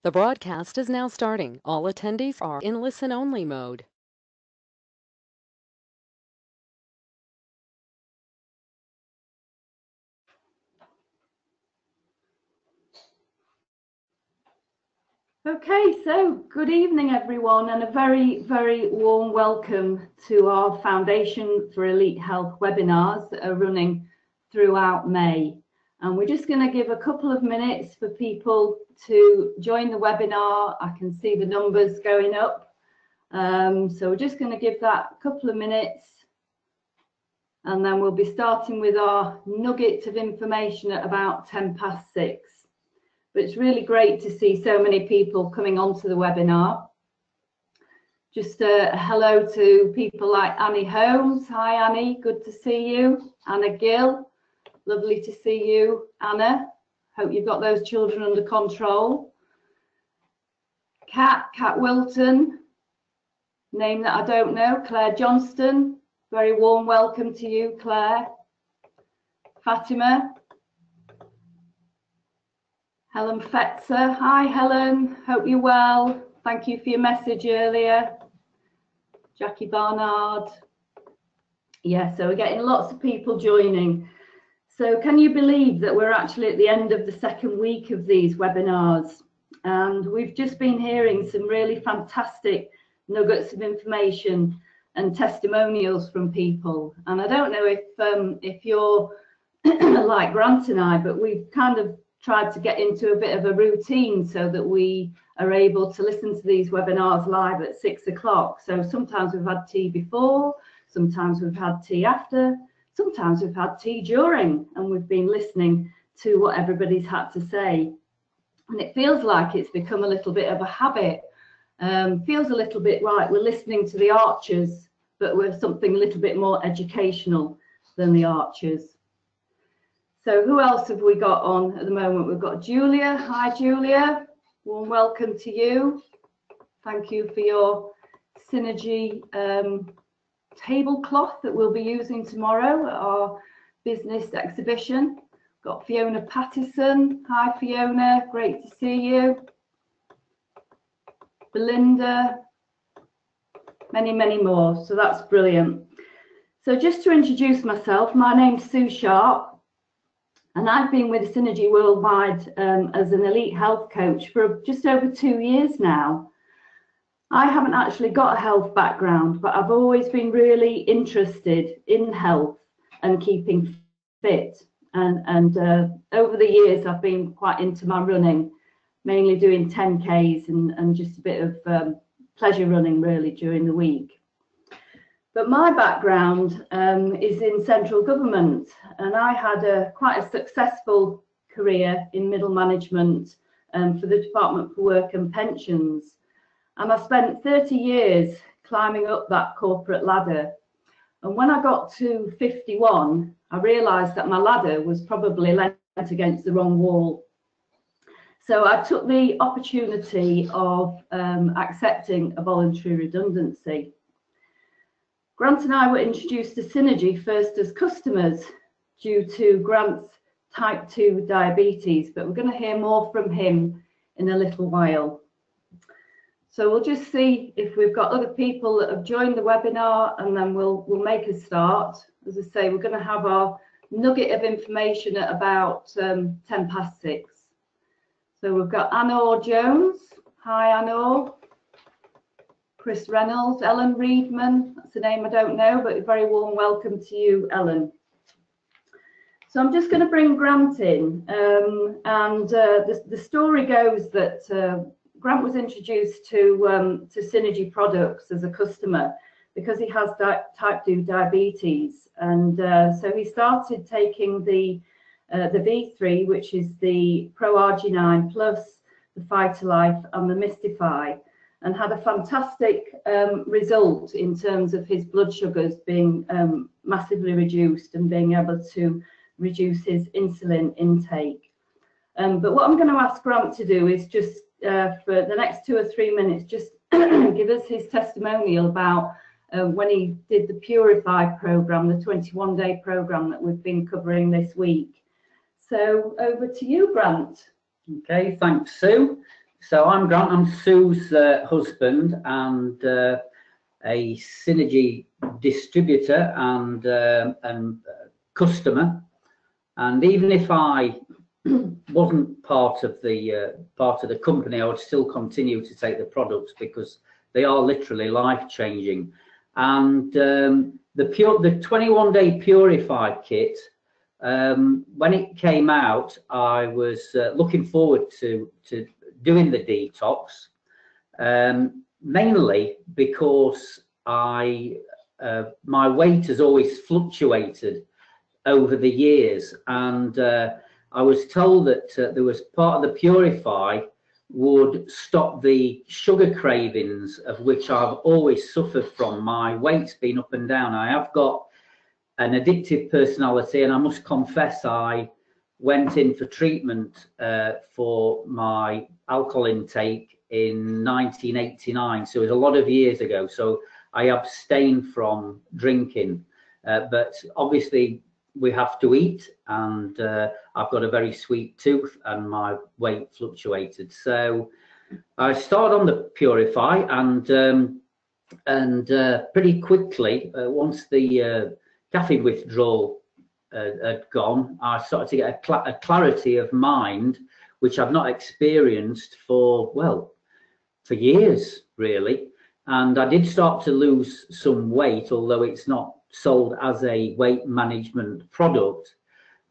The broadcast is now starting. All attendees are in listen-only mode. Okay, so good evening everyone, and a very, very warm welcome to our Foundation for Elite Health webinars that are running throughout May. And we're just going to give a couple of minutes for people to join the webinar. I can see the numbers going up. So we're just going to give that a couple of minutes, and then we'll be starting with our nugget of information at about 6:10. But it's really great to see so many people coming onto the webinar. Just a hello to people like Annie Holmes. Hi Annie, good to see you. Anna Gill, lovely to see you. Anna, hope you've got those children under control. Kat Wilton, name that I don't know. Claire Johnston, very warm welcome to you, Claire. Fatima. Helen Fetzer, hi Helen, hope you're well. Thank you for your message earlier. Jackie Barnard. Yeah, so we're getting lots of people joining. So can you believe that we're actually at the end of the second week of these webinars? And we've just been hearing some really fantastic nuggets of information and testimonials from people. And I don't know if you're like Grant and I, but we've kind of tried to get into a bit of a routine so that we are able to listen to these webinars live at 6 o'clock. So sometimes we've had tea before, sometimes we've had tea after, sometimes we've had tea during, and we've been listening to what everybody's had to say. And it feels like it's become a little bit of a habit. Feels a little bit like we're listening to the Archers, but with something a little bit more educational than the Archers. So who else have we got on at the moment? We've got Julia. Hi, Julia. Warm welcome to you. Thank you for your Synergy tablecloth that we'll be using tomorrow at our business exhibition. Got Fiona Pattison. Hi, Fiona. Great to see you. Belinda. Many, many more. So that's brilliant. So just to introduce myself, my name's Sue Sharp. And I've been with Synergy Worldwide as an elite health coach for just over 2 years now. I haven't actually got a health background, but I've always been really interested in health and keeping fit. And over the years, I've been quite into my running, mainly doing 10Ks and just a bit of pleasure running really during the week. But my background is in central government, and I had quite a successful career in middle management for the Department for Work and Pensions. And I spent 30 years climbing up that corporate ladder. And when I got to 51, I realised that my ladder was probably leant against the wrong wall. So I took the opportunity of accepting a voluntary redundancy. Grant and I were introduced to Synergy first as customers due to Grant's type 2 diabetes, but we're going to hear more from him in a little while. So we'll just see if we've got other people that have joined the webinar, and then we'll make a start. As I say, we're going to have our nugget of information at about 6:10. So we've got Anor Jones. Hi, Anor. Chris Reynolds, Ellen Reedman, that's a name I don't know, but a very warm welcome to you, Ellen. So I'm just going to bring Grant in, and the story goes that Grant was introduced to Synergy products as a customer because he has type 2 diabetes, and so he started taking the V3, which is the Pro-Arginine plus the Phytolife and the Mystify, and had a fantastic result in terms of his blood sugars being massively reduced and being able to reduce his insulin intake. But what I'm going to ask Grant to do is just for the next 2 or 3 minutes, just give us his testimonial about when he did the Purify program, the 21-day program that we've been covering this week. So over to you, Grant. Okay, thanks, Sue. So I'm Grant, I'm Sue's husband and a Synergy distributor and customer. And even if I wasn't part of the company, I would still continue to take the products because they are literally life-changing. And the 21-day Purify kit, when it came out, I was looking forward to doing the detox, mainly because my weight has always fluctuated over the years, and I was told that there was part of the Purify would stop the sugar cravings, of which I've always suffered from. My weight's been up and down. I have got an addictive personality, and I must confess I went in for treatment for my alcohol intake in 1989, so it was a lot of years ago. So I abstained from drinking, but obviously we have to eat, and I've got a very sweet tooth and my weight fluctuated. So I started on the Purify, and pretty quickly, once the caffeine withdrawal had gone, I started to get a clarity of mind, which I've not experienced for years, really. And I did start to lose some weight, although it's not sold as a weight management product.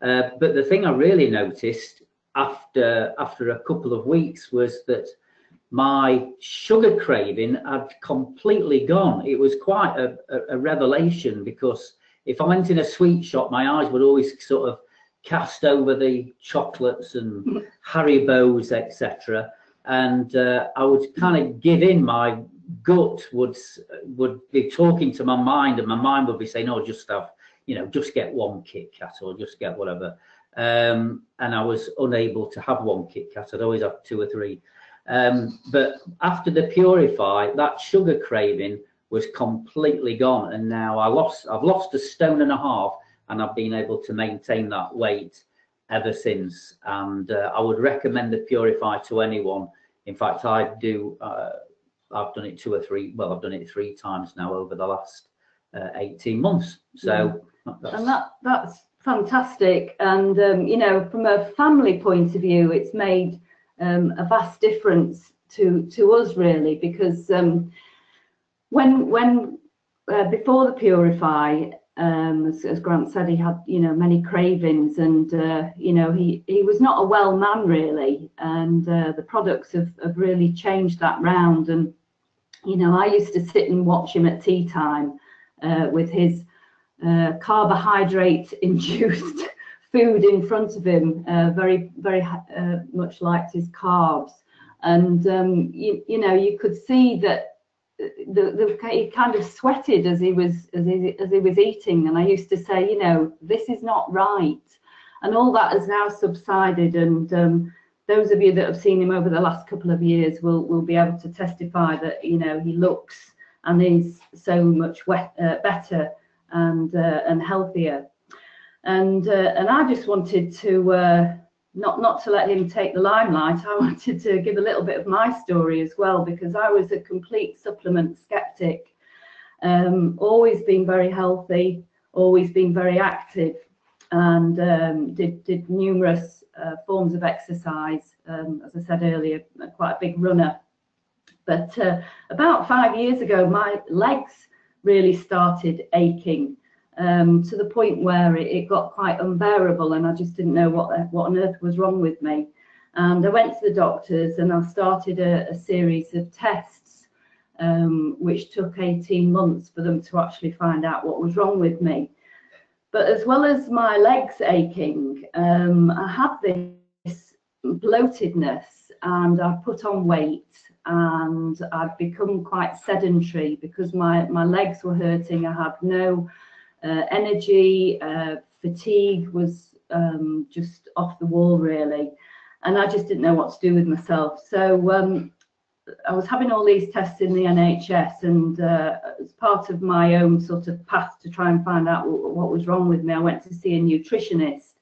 But the thing I really noticed after a couple of weeks was that my sugar craving had completely gone. It was quite a revelation, because if I went in a sweet shop, my eyes would always sort of cast over the chocolates and Haribos, etc. And I would kind of give in. My gut would be talking to my mind, and my mind would be saying, "Oh, just have, just get one Kit Kat, or just get whatever." And I was unable to have one Kit Kat. I'd always have 2 or 3. But after the Purify, that sugar craving was completely gone, and now I've lost 1.5 stone, and I've been able to maintain that weight ever since. And I would recommend the Purify to anyone. In fact, I've done it 2 or 3. Well, I've done it 3 times now over the last 18 months. So that's fantastic. And from a family point of view, it's made a vast difference to us, really, because when before the Purify, as Grant said, he had many cravings, and he was not a well man, really, and the products have really changed that round. And I used to sit and watch him at tea time with his carbohydrate induced food in front of him, very much liked his carbs, and you could see that he kind of sweated as he was eating. And I used to say, this is not right, and all that has now subsided. And those of you that have seen him over the last couple of years will be able to testify that he looks and is so much better and healthier. And I just wanted to not to let him take the limelight. I wanted to give a little bit of my story as well, because I was a complete supplement skeptic, always been very healthy, always been very active, and did numerous forms of exercise. As I said earlier, quite a big runner. But about 5 years ago, my legs really started aching, to the point where it got quite unbearable, and I just didn't know what on earth was wrong with me. And I went to the doctors, and I started a series of tests, which took 18 months for them to actually find out what was wrong with me. But as well as my legs aching, I had this bloatedness, and I put on weight, and I'd become quite sedentary because my legs were hurting. I had no energy, fatigue was just off the wall, really, and I just didn't know what to do with myself. So I was having all these tests in the NHS, and as part of my own sort of path to try and find out what was wrong with me, I went to see a nutritionist,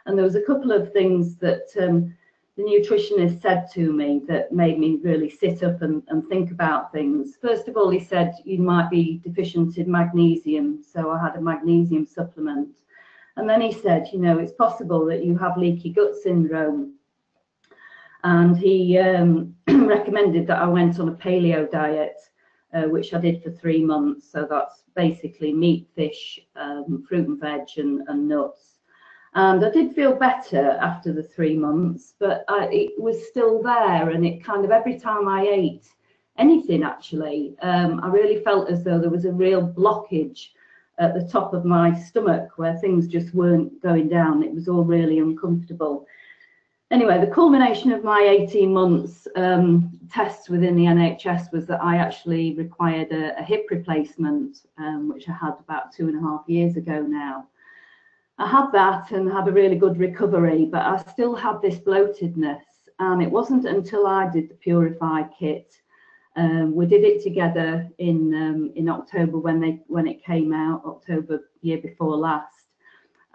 and there was a couple of things that the nutritionist said to me that made me really sit up and think about things. First of all, he said you might be deficient in magnesium, so I had a magnesium supplement. And then he said, you know, it's possible that you have leaky gut syndrome. And he recommended that I went on a paleo diet, which I did for 3 months. So that's basically meat, fish, fruit and veg and nuts. And I did feel better after the 3 months, but it was still there. And it kind of, every time I ate anything, actually, I really felt as though there was a real blockage at the top of my stomach where things just weren't going down. It was all really uncomfortable. Anyway, the culmination of my 18 months tests within the NHS was that I actually required a hip replacement, which I had about 2.5 years ago now. I had that and had a really good recovery, but I still had this bloatedness. And it wasn't until I did the Purify kit. We did it together in October when it came out, October year before last.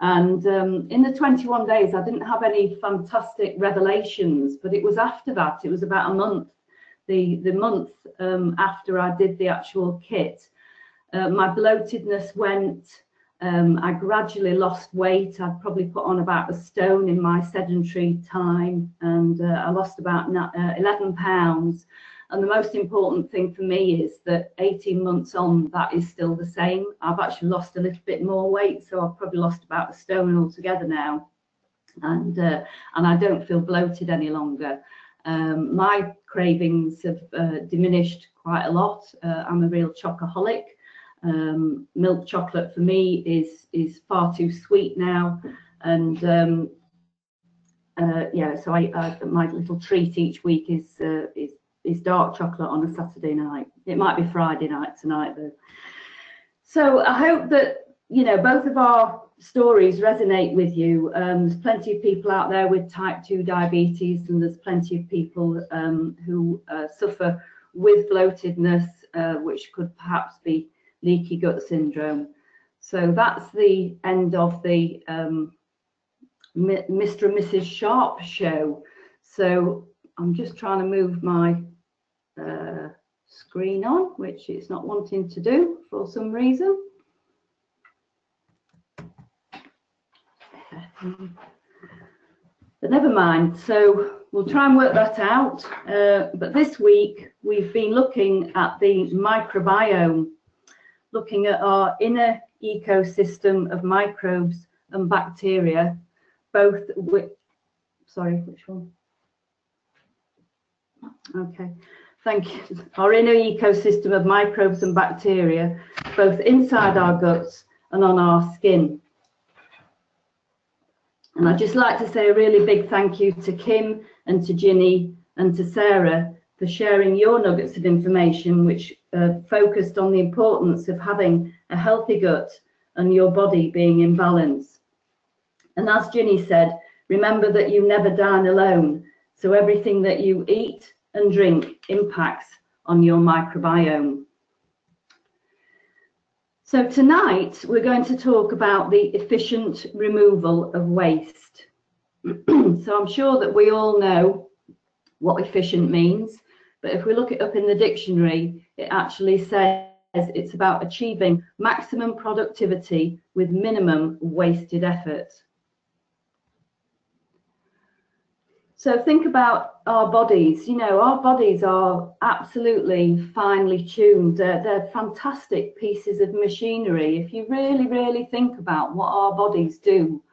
And in the 21 days, I didn't have any fantastic revelations, but it was after that, it was about a month, the month after I did the actual kit, my bloatedness went. I gradually lost weight. I'd probably put on about 1 stone in my sedentary time, and I lost about 11 pounds. And the most important thing for me is that 18 months on, that is still the same. I've actually lost a little bit more weight, so I've probably lost about 1 stone altogether now. And I don't feel bloated any longer. My cravings have diminished quite a lot. I'm a real chocoholic. Milk chocolate for me is far too sweet now, and yeah, so my little treat each week is dark chocolate on a Saturday night. It might be Friday night tonight though. So I hope that, you know, both of our stories resonate with you. There's plenty of people out there with type 2 diabetes, and there's plenty of people who suffer with bloatedness, which could perhaps be leaky gut syndrome. So that's the end of the Mr. and Mrs. Sharp show. So I'm just trying to move my screen on, which it's not wanting to do for some reason. But never mind, so we'll try and work that out. But this week we've been looking at the microbiome, looking at our inner ecosystem of microbes and bacteria, both with, sorry, which one? Okay, thank you. Our inner ecosystem of microbes and bacteria, both inside our guts and on our skin. And I'd just like to say a really big thank you to Kim and to Ginny and to Sarah for sharing your nuggets of information, which focused on the importance of having a healthy gut and your body being in balance. And as Ginny said, remember that you never dine alone. So everything that you eat and drink impacts on your microbiome. So tonight we're going to talk about the efficient removal of waste. So I'm sure that we all know what efficient means, but if we look it up in the dictionary, it actually says it's about achieving maximum productivity with minimum wasted effort. So think about our bodies. You know, our bodies are absolutely finely tuned. They're fantastic pieces of machinery. If you really, really think about what our bodies do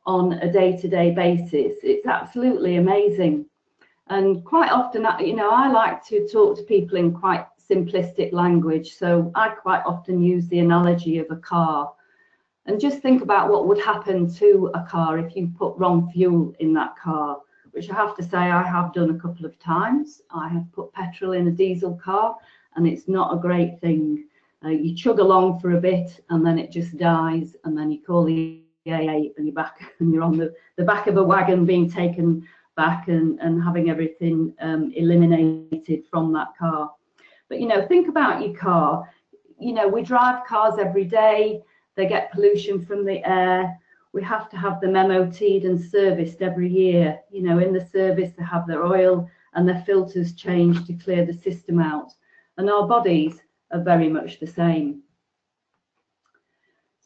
on a day-to-day basis, it's absolutely amazing. And quite often, you know, I like to talk to people in quite simplistic language. So I quite often use the analogy of a car. And just think about what would happen to a car if you put wrong fuel in that car, which I have to say I have done a couple of times. I have put petrol in a diesel car, and it's not a great thing. You chug along for a bit and then it just dies, and then you call the AA and you're back, and you're on the back of a wagon being taken back and having everything eliminated from that car. But, you know, think about your car. You know, we drive cars every day. They get pollution from the air. we have to have them MOT'd and serviced every year. You know, in the service they have their oil and their filters changed to clear the system out. And our bodies are very much the same.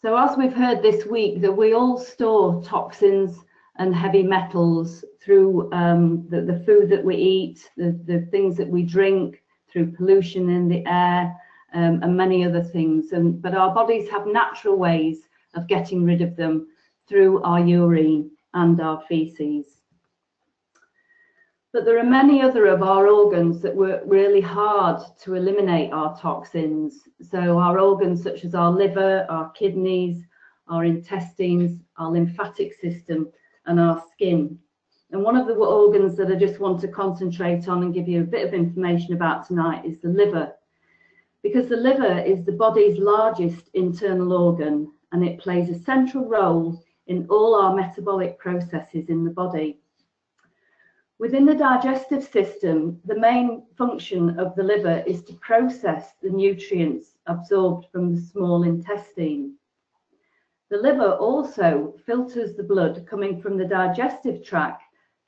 So as we've heard this week, that we all store toxins and heavy metals through the food that we eat, the things that we drink, through pollution in the air, and many other things. But our bodies have natural ways of getting rid of them through our urine and our feces. But there are many other of our organs that work really hard to eliminate our toxins. So our organs such as our liver, our kidneys, our intestines, our lymphatic system, and our skin. And one of the organs that I just want to concentrate on and give you a bit of information about tonight is the liver. Because the liver is the body's largest internal organ, and it plays a central role in all our metabolic processes in the body. Within the digestive system, the main function of the liver is to process the nutrients absorbed from the small intestine. The liver also filters the blood coming from the digestive tract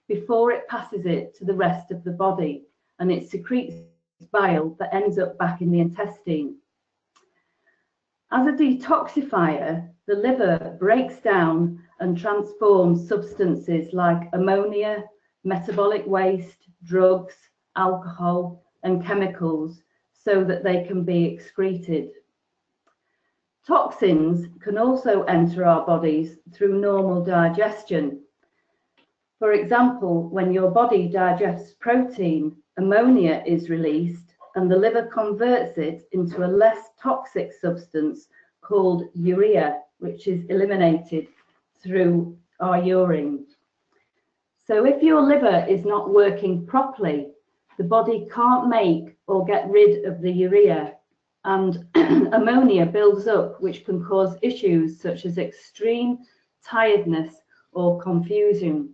before it passes it to the rest of the body, and it secretes bile that ends up back in the intestine. As a detoxifier, the liver breaks down and transforms substances like ammonia, metabolic waste, drugs, alcohol, and chemicals so that they can be excreted. Toxins can also enter our bodies through normal digestion. For example, when your body digests protein, ammonia is released and the liver converts it into a less toxic substance called urea, which is eliminated through our urine. So if your liver is not working properly, the body can't make or get rid of the urea, and ammonia builds up, which can cause issues such as extreme tiredness or confusion.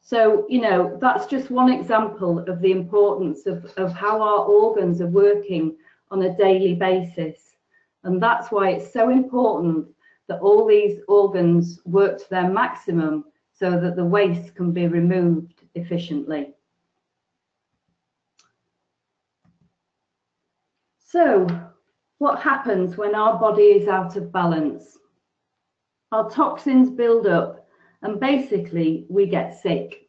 So, you know, that's just one example of the importance of how our organs are working on a daily basis. And that's why it's so important that all these organs work to their maximum so that the waste can be removed efficiently. So, what happens when our body is out of balance? Our toxins build up and basically we get sick.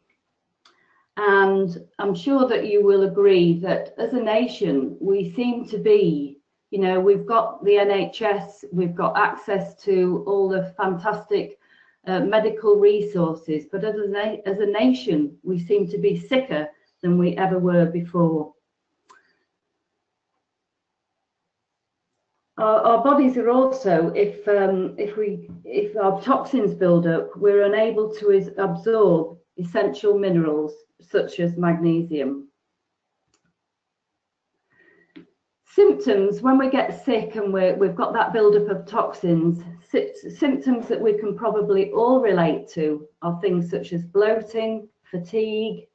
And I'm sure that you will agree that as a nation, we seem to be, you know, we've got the NHS, we've got access to all the fantastic medical resources, but as a nation, we seem to be sicker than we ever were before. Our bodies are also, if our toxins build up, we're unable to absorb essential minerals such as magnesium. Symptoms when we get sick and we've got that buildup of toxins, symptoms that we can probably all relate to are things such as bloating, fatigue,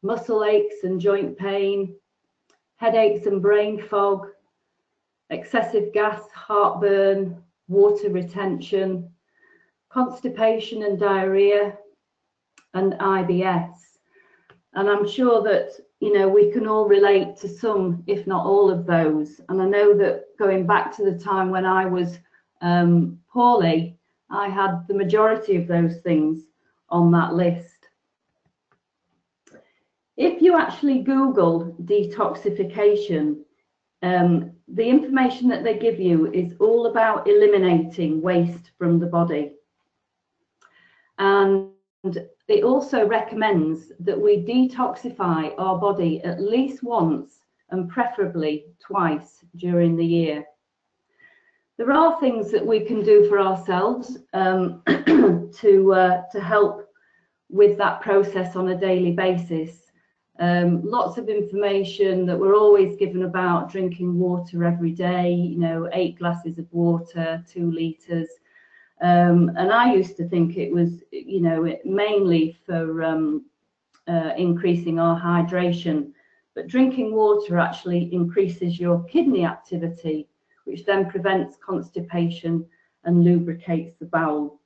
muscle aches and joint pain, headaches and brain fog, excessive gas, heartburn, water retention, constipation and diarrhea, and IBS. And I'm sure that, you know, we can all relate to some, if not all of those. And I know that going back to the time when I was poorly, I had the majority of those things on that list. If you actually Google detoxification, the information that they give you is all about eliminating waste from the body. And it also recommends that we detoxify our body at least once and preferably twice during the year. There are things that we can do for ourselves to help with that process on a daily basis. Lots of information that we're always given about drinking water every day, you know, 8 glasses of water, 2 litres. And I used to think it was, you know, mainly for increasing our hydration, but drinking water actually increases your kidney activity, which then prevents constipation and lubricates the bowel.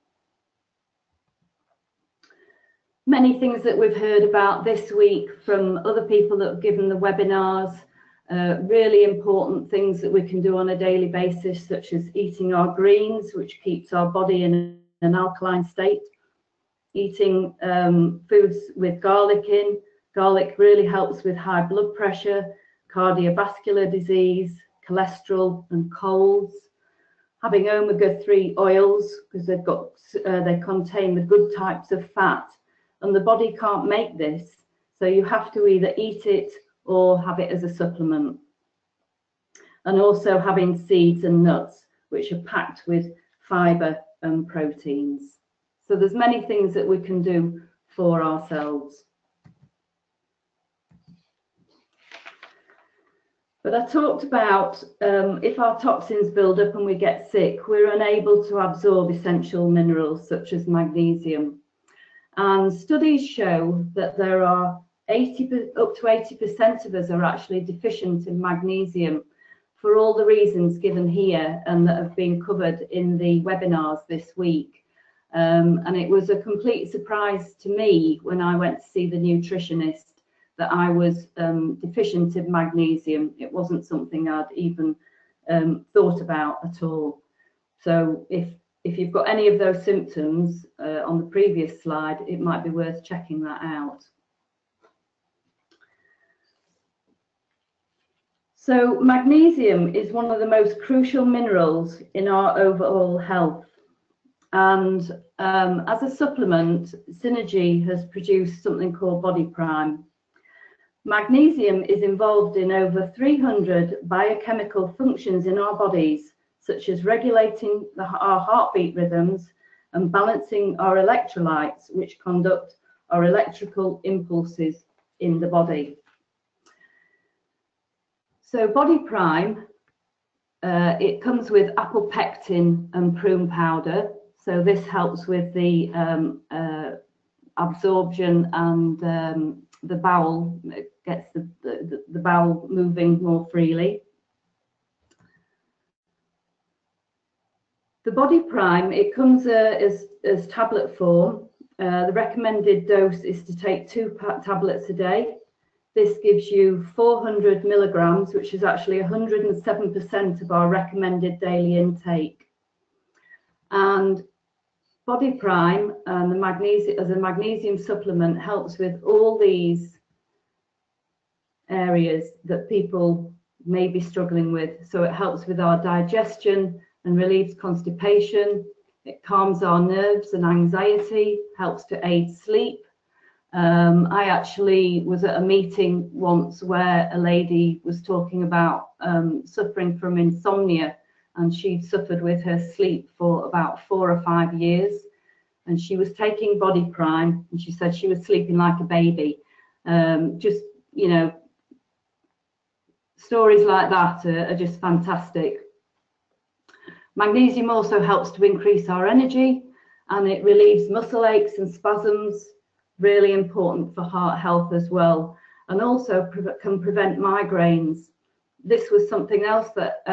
Many things that we've heard about this week from other people that have given the webinars, really important things that we can do on a daily basis, such as eating our greens, which keeps our body in an alkaline state, eating foods with garlic in. Garlic really helps with high blood pressure, cardiovascular disease, cholesterol and colds. Having omega-3 oils, because they contain the good types of fat, and the body can't make this, so you have to either eat it or have it as a supplement. And also having seeds and nuts, which are packed with fiber and proteins. So there's many things that we can do for ourselves. But I talked about if our toxins build up and we get sick, we're unable to absorb essential minerals such as magnesium. And studies show that there are up to 80% of us are actually deficient in magnesium for all the reasons given here and that have been covered in the webinars this week. And it was a complete surprise to me when I went to see the nutritionist that I was deficient in magnesium. It wasn't something I'd even thought about at all. So if you've got any of those symptoms on the previous slide, it might be worth checking that out. So magnesium is one of the most crucial minerals in our overall health. And as a supplement, Synergy has produced something called Body Prime. Magnesium is involved in over 300 biochemical functions in our bodies, such as regulating our heartbeat rhythms and balancing our electrolytes, which conduct our electrical impulses in the body. So Body Prime, it comes with apple pectin and prune powder. So this helps with the absorption and the bowel, it gets the bowel moving more freely. The Body Prime, it comes as tablet form. The recommended dose is to take 2 tablets a day. This gives you 400 milligrams, which is actually 107% of our recommended daily intake. And Body Prime and the magnesium as a magnesium supplement helps with all these areas that people may be struggling with. So it helps with our digestion and relieves constipation. It calms our nerves and anxiety, helps to aid sleep. I actually was at a meeting once where a lady was talking about suffering from insomnia, and she'd suffered with her sleep for about 4 or 5 years, and she was taking Body Prime, and she said she was sleeping like a baby. Just, you know, stories like that are just fantastic. Magnesium also helps to increase our energy, and it relieves muscle aches and spasms, really important for heart health as well, and also can prevent migraines. This was something else that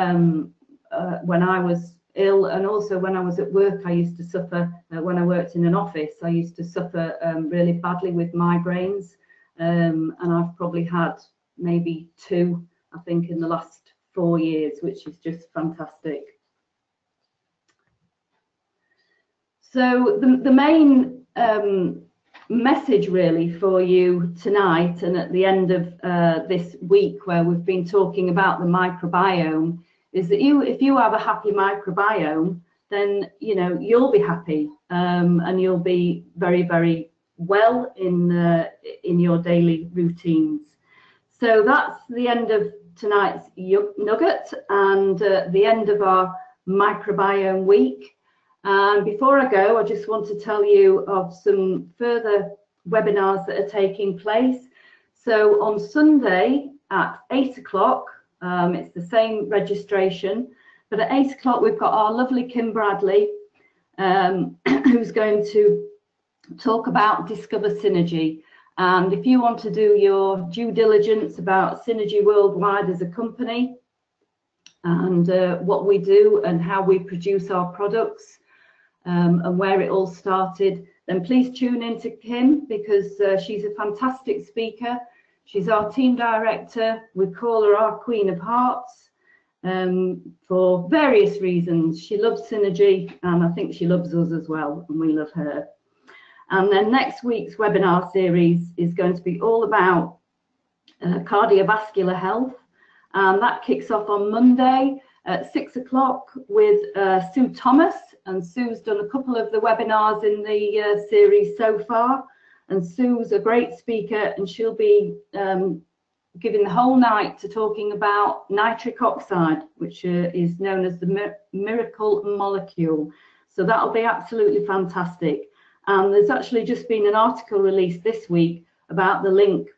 when I was ill, and also when I was at work, I used to suffer, when I worked in an office, I used to suffer really badly with migraines, and I've probably had maybe 2, I think, in the last 4 years, which is just fantastic. So the main message really for you tonight and at the end of this week, where we've been talking about the microbiome, is that if you have a happy microbiome, then you'll be happy and you'll be very, very well in your daily routines. So that's the end of tonight's nugget and the end of our microbiome week. And before I go, I just want to tell you of some further webinars that are taking place. So on Sunday at 8 o'clock, it's the same registration, but at 8 o'clock we've got our lovely Kim Bradley, who's going to talk about Discover Synergy. And if you want to do your due diligence about Synergy Worldwide as a company and what we do and how we produce our products, and where it all started, then please tune in to Kim, because she's a fantastic speaker. She's our team director. We call her our Queen of Hearts for various reasons. She loves synergy, and I think she loves us as well, and we love her. And then next week's webinar series is going to be all about cardiovascular health, and that kicks off on Monday at 6 o'clock with Sue Thomas. And Sue's done a couple of the webinars in the series so far, and Sue's a great speaker, and she'll be giving the whole night to talking about nitric oxide, which is known as the miracle molecule. So that'll be absolutely fantastic. And there's actually just been an article released this week about a link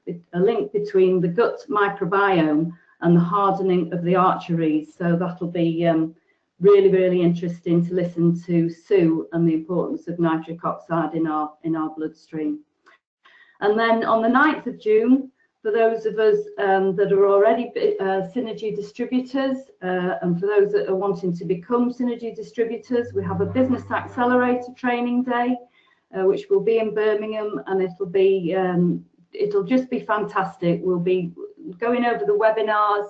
between the gut microbiome and the hardening of the arteries. So that'll be really, really interesting to listen to Sue and the importance of nitric oxide in our bloodstream. And then on the 9th of June, for those of us that are already Synergy distributors, and for those that are wanting to become Synergy distributors, we have a Business Accelerator training day, which will be in Birmingham, and it'll just be fantastic. We'll be going over the webinars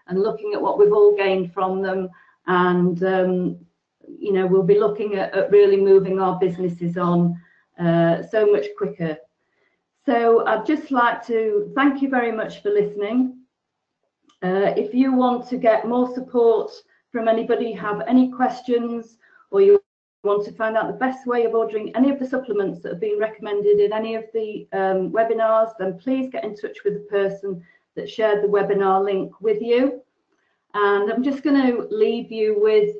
and looking at what we've all gained from them, and you know, we'll be looking at really moving our businesses on so much quicker. So I'd just like to thank you very much for listening. If you want to get more support from anybody, have any questions, or you want to find out the best way of ordering any of the supplements that have been recommended in any of the webinars, then please get in touch with the person that shared the webinar link with you. And I'm just going to leave you with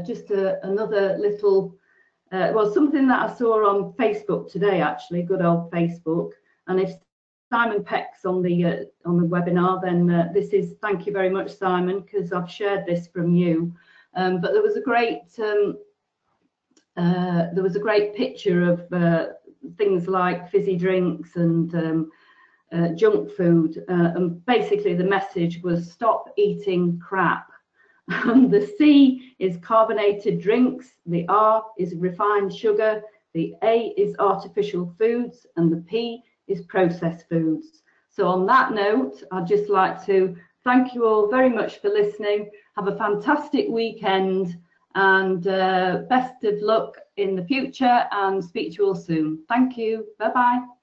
just another little well, something that I saw on Facebook today, actually, good old Facebook. And if Simon Peck's on the webinar, then this is, thank you very much, Simon, because I've shared this from you. But there was a great picture of things like fizzy drinks and junk food, and basically the message was stop eating crap. The C is carbonated drinks, the R is refined sugar, the A is artificial foods, and the P is processed foods. So on that note, I'd just like to thank you all very much for listening. Have a fantastic weekend, and best of luck in the future, and speak to you all soon. Thank you. Bye-bye.